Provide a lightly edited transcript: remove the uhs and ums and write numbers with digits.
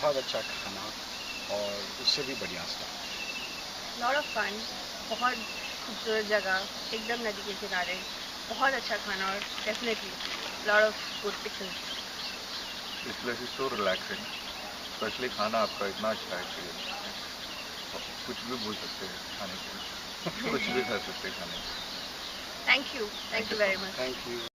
बहुत अच्छा खाना और उससे भी बढ़िया स्टाफ। लॉट ऑफ फन, बहुत खूबसूरत जगह, एकदम नदी के किनारे, बहुत अच्छा खाना और definitely lot of good pictures. This place is so relaxing, specially खाना आपका इतना अच्छा है कि कुछ भी भूल सकते हैं खाने के लिए कुछ भी खा सकते हैं खाने के लिए। Thank you thank you so very much. Much. Thank you.